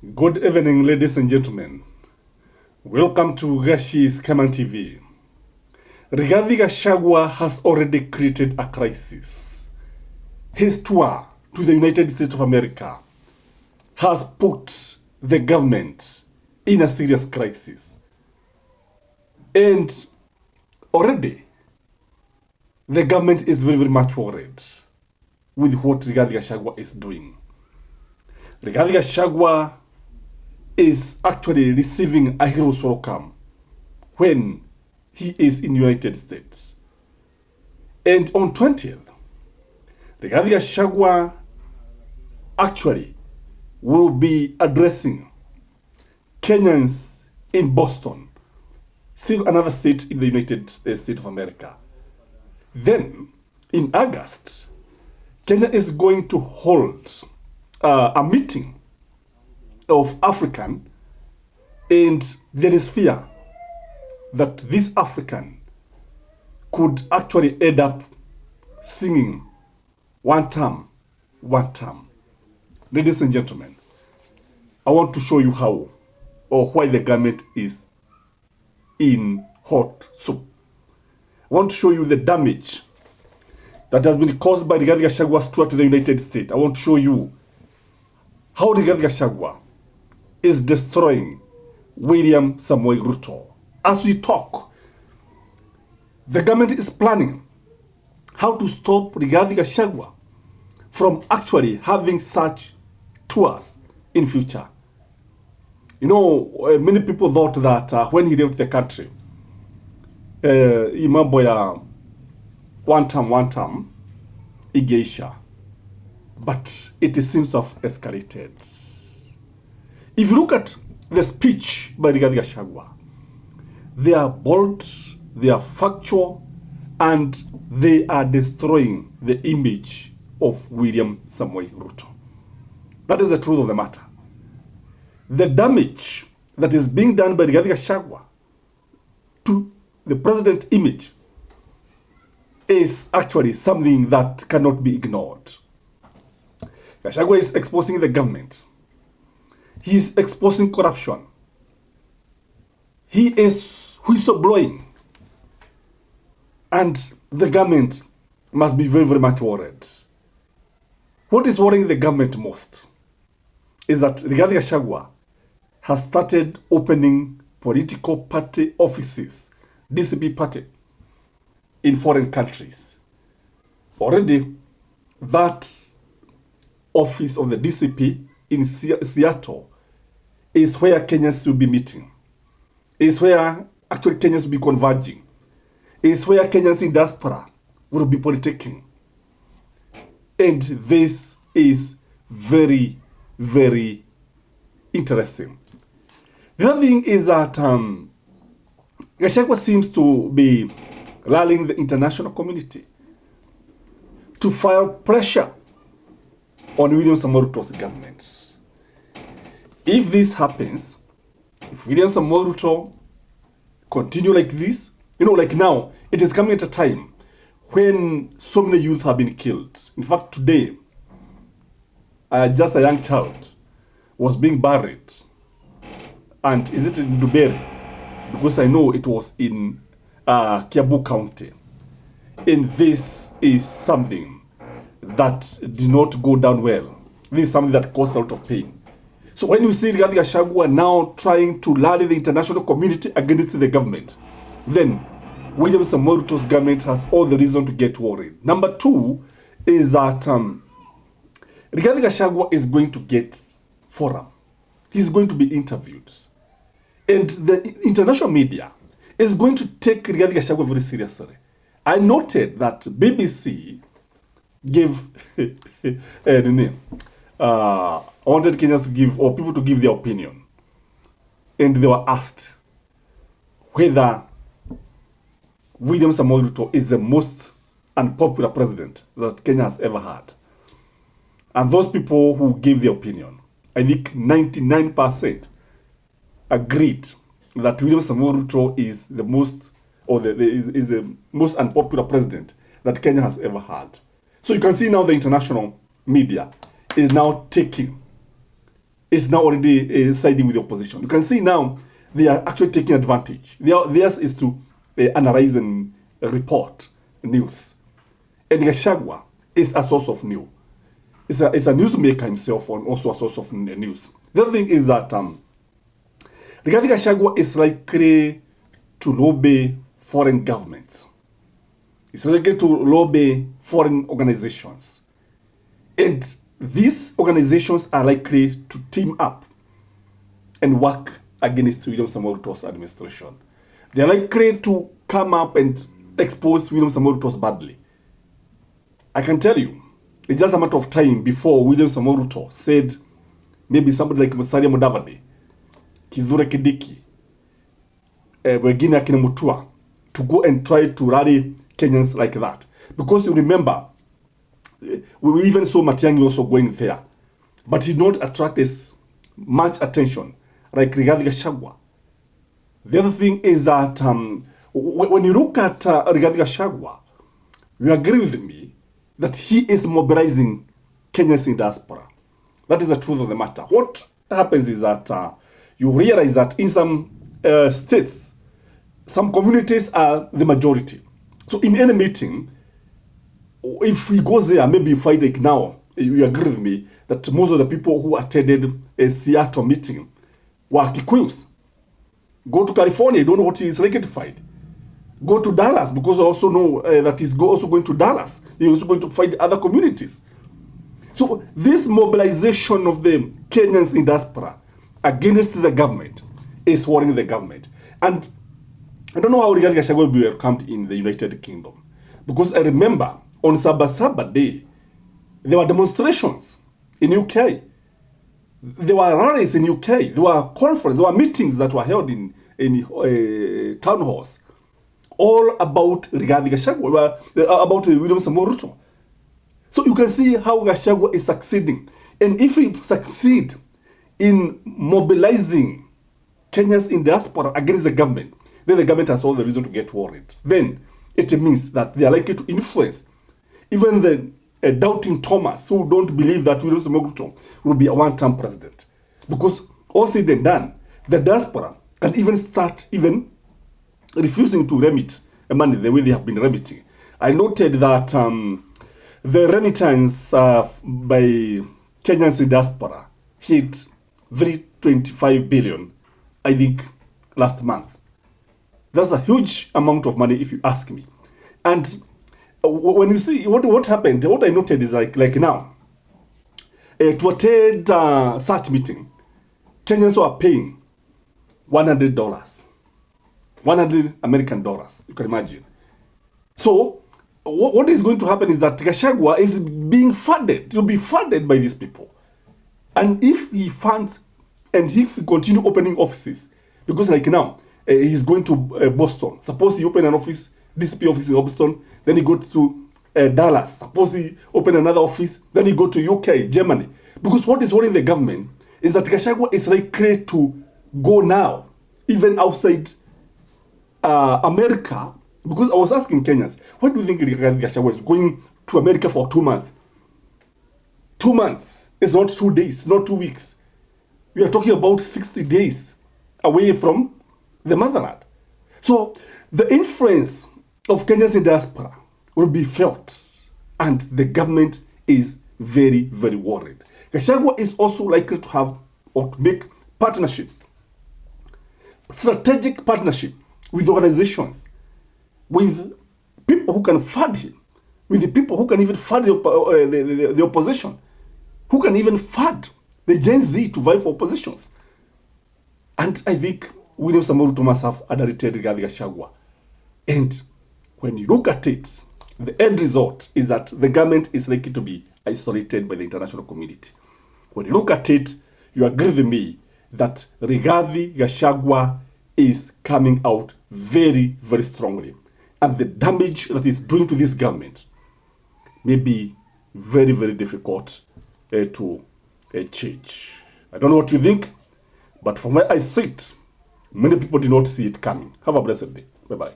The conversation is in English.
Good evening, ladies and gentlemen. Welcome to Gachagua'S TV. Rigathi Gachagua has already created a crisis. His tour to the United States of America has put the government in a serious crisis. And already, the government is very, very much worried with what Rigathi Gachagua is doing. Rigathi Gachagua is actually receiving a hero's welcome when he is in the United States. And on 20th, Rigathi Gachagua actually will be addressing Kenyans in Boston, still another state in the United States of America. Then, in August, Kenya is going to hold a meeting of African, and there is fear that this African could actually end up singing one term. Ladies and gentlemen, I want to show you how or why the government is in hot soup. I want to show you the damage that has been caused by Rigathi Gachagua's tour to the United States. I want to show you how Rigathi Gachagua is destroying William Samoei Ruto. As we talk, the government is planning how to stop Rigathi Gachagua from actually having such tours in future. You know, many people thought that when he left the country, mambo ya one term, igeisha. But it seems to have escalated. If you look at the speech by Rigathi Gachagua, they are bold, they are factual, and they are destroying the image of William Samoei Ruto. That is the truth of the matter. The damage that is being done by Rigathi Gachagua to the president's image is actually something that cannot be ignored. Gachagua is exposing the government. He is exposing corruption. He is whistleblowing. And the government must be very, very much worried. What is worrying the government most is that Rigathi Gachagua has started opening political party offices, DCP party, in foreign countries. Already, that office of the DCP in Seattle is where Kenyans will be meeting, is where actually Kenyans will be converging, is where Kenyans in Diaspora will be politicking. And this is very, very interesting. The other thing is that Gachagua seems to be rallying the international community to file pressure on William Samoei Ruto's government. If this happens, if William Samoei Ruto continue like this, like now, it is coming at a time when so many youth have been killed. In fact, today, just a young child was being buried. And is it in Duberi? Because I know it was in Kiambu County. And this is something that did not go down well. This is something that caused a lot of pain. So when you see Rigathi Gachagua now trying to rally the international community against the government, then William Samoei Ruto's government has all the reason to get worried. Number two is that Rigathi Gachagua is going to get forum. He's going to be interviewed. And the international media is going to take Rigathi Gachagua very seriously. I noted that BBC gave wanted Kenyans to give, or people to give their opinion. And they were asked whether William Samoei Ruto is the most unpopular president that Kenya has ever had. And those people who gave their opinion, I think 99% agreed that William Samoei Ruto is the most, or is the most unpopular president that Kenya has ever had. So you can see now the international media is now taking is now already siding with the opposition. You can see now they are actually taking advantage. Theirs is to analyze and report news. And Gachagua is a source of news. It's a newsmaker himself and also a source of news. The other thing is that Rigathi Gachagua is likely to lobby foreign governments. It's likely to lobby foreign organizations. And these organizations are likely to team up and work against William Samoei Ruto's administration. They are likely to come up and expose William Samoei Ruto badly. I can tell you, it's just a matter of time before William Samoei Ruto said maybe somebody like Musalia Mudavadi, Kithure Kindiki, Wegine Akina Mutua, to go and try to rally Kenyans like that. Because you remember, we even saw Matiang'i also going there. But he did not attract as much attention like Rigathi Gachagua. The other thing is that when you look at Rigathi Gachagua, you agree with me that he is mobilizing Kenyans in diaspora. That is the truth of the matter. What happens is that you realize that in some states, some communities are the majority. So in any meeting, if he goes there, maybe fight like now, you agree with me that most of the people who attended a Seattle meeting were Kikuyus. Go to California, you don't know what is rectified. Go to Dallas, because I also know that he's also going to Dallas. He's also going to fight other communities. So this mobilization of the Kenyans in diaspora against the government is worrying the government. And I don't know how Rigathi Gachagua will be welcomed in the United Kingdom. Because I remember on Sabasaba Day, there were demonstrations in UK. There were rallies in UK. There were conferences, there were meetings that were held in town halls, all about Rigathi Gachagua, about William Samoei Ruto. So you can see how Gachagua is succeeding. And if he succeed in mobilizing Kenyans in diaspora against the government, then the government has all the reason to get worried. Then it means that they are likely to influence even the doubting Thomas who don't believe that William Samoei Ruto will be a one-term president. Because all said and done, the diaspora can even start refusing to remit money the way they have been remitting. I noted that the remittance by Kenyans in diaspora hit 325 billion, I think, last month. That's a huge amount of money if you ask me. And when you see what happened, what I noted is like now, to attend such meeting, Kenyans were paying $100, 100 American dollars, you can imagine. So what is going to happen is that Gachagua is being funded. He'll be funded by these people. And if he funds and he continue opening offices, because like now, he's going to Boston. Suppose he open an office, DCP office in Boston, then he goes to Dallas. Suppose he open another office, then he go to UK, Germany. Because what is worrying the government is that Gachagua is likely to go now, even outside America. Because I was asking Kenyans, what do you think Gachagua is going to America for 2 months? 2 months. It's not 2 days, not 2 weeks. We are talking about 60 days away from the motherland. So the influence of Kenyans in diaspora will be felt, and the government is very, very worried. Gachagua is also likely to have or to make partnership, strategic partnership with organizations, with people who can fund him, with the people who can even fund the opposition, who can even fund the Gen Z to vie for positions. And I think William Samoei Ruto must have underrated Rigathi Gachagua. And when you look at it, the end result is that the government is likely to be isolated by the international community. When you look at it, you agree with me that Rigathi Gachagua is coming out very, very strongly. And the damage that is doing to this government may be very, very difficult to change. I don't know what you think, but from where I sit, many people do not see it coming. Have a blessed day. Bye-bye.